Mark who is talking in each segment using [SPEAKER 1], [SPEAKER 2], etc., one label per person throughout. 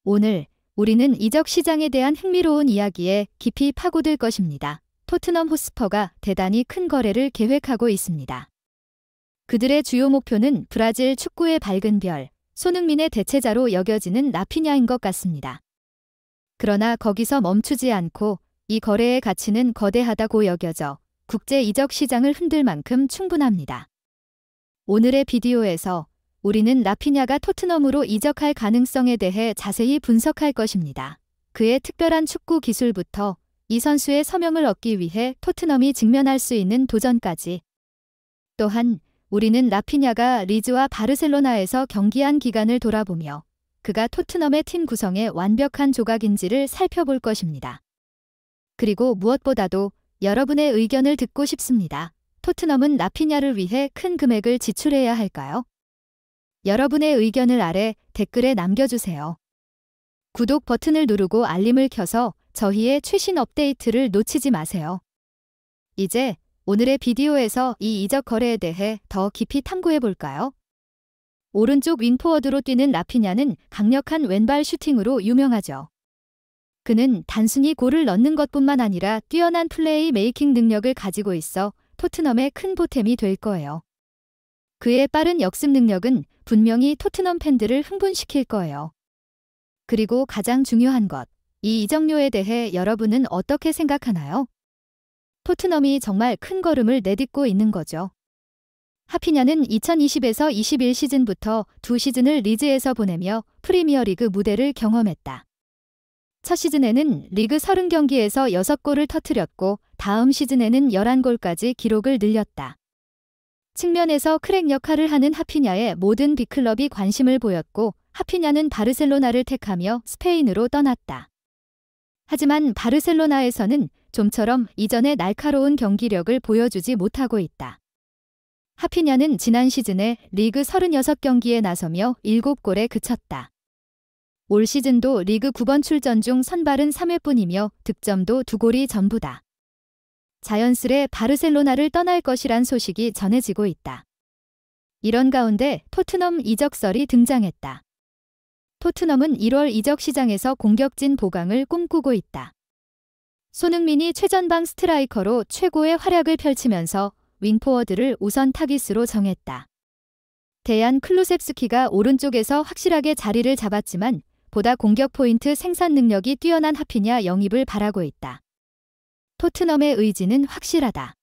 [SPEAKER 1] 오늘 우리는 이적 시장에 대한 흥미로운 이야기에 깊이 파고들 것입니다. 토트넘 호스퍼가 대단히 큰 거래를 계획하고 있습니다. 그들의 주요 목표는 브라질 축구의 밝은 별, 손흥민의 대체자로 여겨지는 라피냐인 것 같습니다. 그러나 거기서 멈추지 않고 이 거래의 가치는 거대하다고 여겨져 국제 이적 시장을 흔들 만큼 충분합니다. 오늘의 비디오에서 우리는 라피냐가 토트넘으로 이적할 가능성에 대해 자세히 분석할 것입니다. 그의 특별한 축구 기술부터 이 선수의 서명을 얻기 위해 토트넘이 직면할 수 있는 도전까지. 또한 우리는 라피냐가 리즈와 바르셀로나에서 경기한 기간을 돌아보며 그가 토트넘의 팀 구성에 완벽한 조각인지를 살펴볼 것입니다. 그리고 무엇보다도 여러분의 의견을 듣고 싶습니다. 토트넘은 라피냐를 위해 큰 금액을 지출해야 할까요? 여러분의 의견을 아래 댓글에 남겨주세요. 구독 버튼을 누르고 알림을 켜서 저희의 최신 업데이트를 놓치지 마세요. 이제 오늘의 비디오에서 이 이적 거래에 대해 더 깊이 탐구해 볼까요? 오른쪽 윙포워드로 뛰는 라피냐는 강력한 왼발 슈팅으로 유명하죠. 그는 단순히 골을 넣는 것뿐만 아니라 뛰어난 플레이 메이킹 능력을 가지고 있어 토트넘의 큰 보탬이 될 거예요. 그의 빠른 역습 능력은 분명히 토트넘 팬들을 흥분시킬 거예요. 그리고 가장 중요한 것, 이 이적료에 대해 여러분은 어떻게 생각하나요? 토트넘이 정말 큰 걸음을 내딛고 있는 거죠. 하피냐는 2020에서 21 시즌부터 2시즌을 리즈에서 보내며 프리미어리그 무대를 경험했다. 첫 시즌에는 리그 30경기에서 6골을 터뜨렸고 다음 시즌에는 11골까지 기록을 늘렸다. 측면에서 크랙 역할을 하는 하피냐의 모든 빅클럽이 관심을 보였고 하피냐는 바르셀로나를 택하며 스페인으로 떠났다. 하지만 바르셀로나에서는 좀처럼 이전의 날카로운 경기력을 보여주지 못하고 있다. 하피냐는 지난 시즌에 리그 36경기에 나서며 7골에 그쳤다. 올 시즌도 리그 9번 출전 중 선발은 3회뿐이며 득점도 2골이 전부다. 자연스레 바르셀로나를 떠날 것이란 소식이 전해지고 있다. 이런 가운데 토트넘 이적설이 등장했다. 토트넘은 1월 이적 시장에서 공격진 보강을 꿈꾸고 있다. 손흥민이 최전방 스트라이커로 최고의 활약을 펼치면서 윙포워드를 우선 타깃으로 정했다. 데얀 클루셉스키가 오른쪽에서 확실하게 자리를 잡았지만 보다 공격 포인트 생산 능력이 뛰어난 하피냐 영입을 바라고 있다. 토트넘의 의지는 확실하다.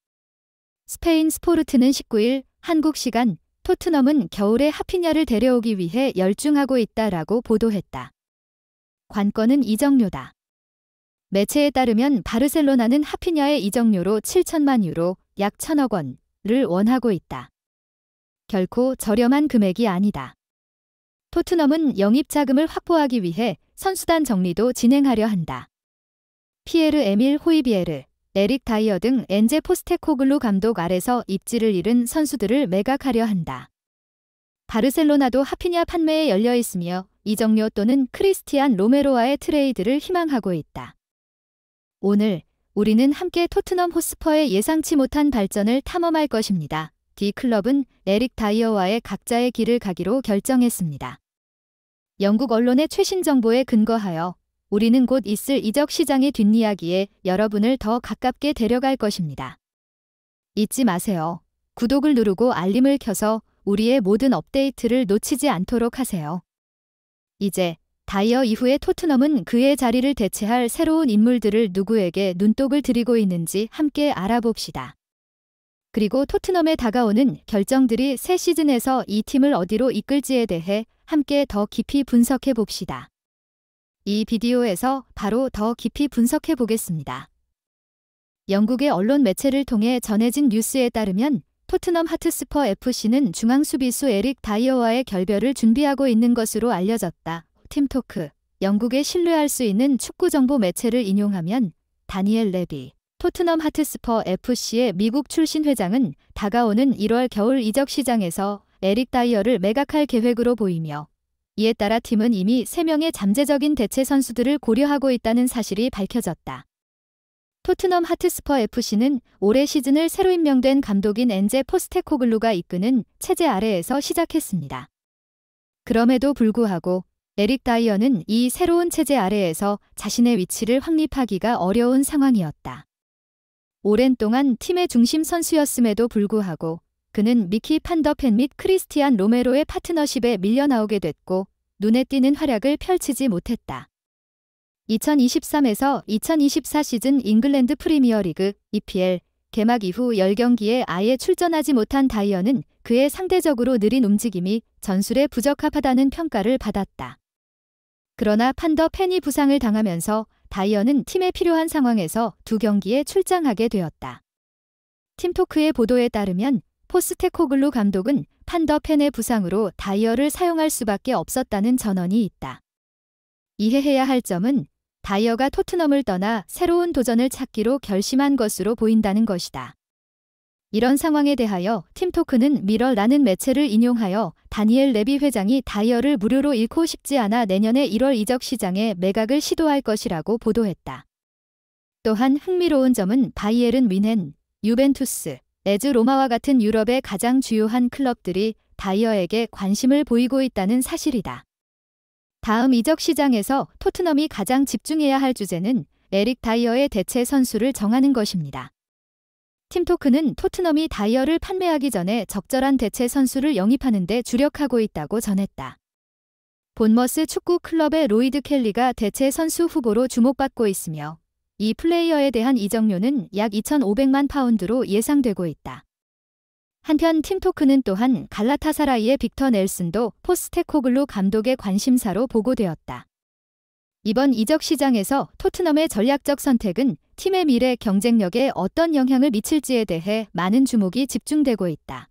[SPEAKER 1] 스페인 스포르트는 19일 한국 시간 토트넘은 겨울에 하피냐를 데려오기 위해 열중하고 있다라고 보도했다. 관건은 이적료다. 매체에 따르면 바르셀로나는 하피냐의 이적료로 7천만 유로, 약 1,000억 원을 원하고 있다. 결코 저렴한 금액이 아니다. 토트넘은 영입 자금을 확보하기 위해 선수단 정리도 진행하려 한다. 피에르 에밀 호이비에르, 에릭 다이어 등 엔제 포스테코글루 감독 아래서 입지를 잃은 선수들을 매각하려 한다. 바르셀로나도 하피냐 판매에 열려 있으며 이적료 또는 크리스티안 로메로와의 트레이드를 희망하고 있다. 오늘 우리는 함께 토트넘 호스퍼의 예상치 못한 발전을 탐험할 것입니다. D클럽은 에릭 다이어와의 각자의 길을 가기로 결정했습니다. 영국 언론의 최신 정보에 근거하여 우리는 곧 있을 이적 시장의 뒷이야기에 여러분을 더 가깝게 데려갈 것입니다. 잊지 마세요. 구독을 누르고 알림을 켜서 우리의 모든 업데이트를 놓치지 않도록 하세요. 이제 다이어 이후에 토트넘은 그의 자리를 대체할 새로운 인물들을 누구에게 눈독을 들이고 있는지 함께 알아봅시다. 그리고 토트넘에 다가오는 결정들이 새 시즌에서 이 팀을 어디로 이끌지에 대해 함께 더 깊이 분석해 봅시다. 이 비디오에서 바로 더 깊이 분석해 보겠습니다. 영국의 언론 매체를 통해 전해진 뉴스에 따르면 토트넘 하트스퍼 FC는 중앙 수비수 에릭 다이어와의 결별을 준비하고 있는 것으로 알려졌다. 팀토크, 영국의 신뢰할 수 있는 축구 정보 매체를 인용하면 다니엘 레비, 토트넘 하트스퍼 FC의 미국 출신 회장은 다가오는 1월 겨울 이적 시장에서 에릭 다이어를 매각할 계획으로 보이며 이에 따라 팀은 이미 3명의 잠재적인 대체 선수들을 고려하고 있다는 사실이 밝혀졌다. 토트넘 하트스퍼 FC는 올해 시즌을 새로 임명된 감독인 엔제 포스테코글루가 이끄는 체제 아래에서 시작했습니다. 그럼에도 불구하고 에릭 다이어는 이 새로운 체제 아래에서 자신의 위치를 확립하기가 어려운 상황이었다. 오랜 동안 팀의 중심 선수였음에도 불구하고 그는 미키 판더펜 및 크리스티안 로메로의 파트너십에 밀려나오게 됐고 눈에 띄는 활약을 펼치지 못했다. 2023에서 2024 시즌 잉글랜드 프리미어리그 EPL 개막 이후 10경기에 아예 출전하지 못한 다이어는 그의 상대적으로 느린 움직임이 전술에 부적합하다는 평가를 받았다. 그러나 판더펜이 부상을 당하면서 다이어는 팀에 필요한 상황에서 2경기에 출장하게 되었다. 팀토크의 보도에 따르면 포스테코글루 감독은 판더펜의 부상으로 다이어를 사용할 수밖에 없었다는 전언이 있다. 이해해야 할 점은 다이어가 토트넘을 떠나 새로운 도전을 찾기로 결심한 것으로 보인다는 것이다. 이런 상황에 대하여 팀토크는 미러라는 매체를 인용하여 다니엘 레비 회장이 다이어를 무료로 잃고 싶지 않아 내년에 1월 이적 시장에 매각을 시도할 것이라고 보도했다. 또한 흥미로운 점은 바이에른 뮌헨, 유벤투스, 에즈 로마와 같은 유럽의 가장 주요한 클럽들이 다이어에게 관심을 보이고 있다는 사실이다. 다음 이적 시장에서 토트넘이 가장 집중해야 할 주제는 에릭 다이어의 대체 선수를 정하는 것입니다. 팀토크는 토트넘이 다이어를 판매하기 전에 적절한 대체 선수를 영입하는 데 주력하고 있다고 전했다. 본머스 축구 클럽의 로이드 켈리가 대체 선수 후보로 주목받고 있으며 이 플레이어에 대한 이적료는 약 2,500만 파운드로 예상되고 있다. 한편 팀토크는 또한 갈라타사라이의 빅터 넬슨도 포스테코글루 감독의 관심사로 보고되었다. 이번 이적 시장에서 토트넘의 전략적 선택은 팀의 미래 경쟁력에 어떤 영향을 미칠지에 대해 많은 주목이 집중되고 있다.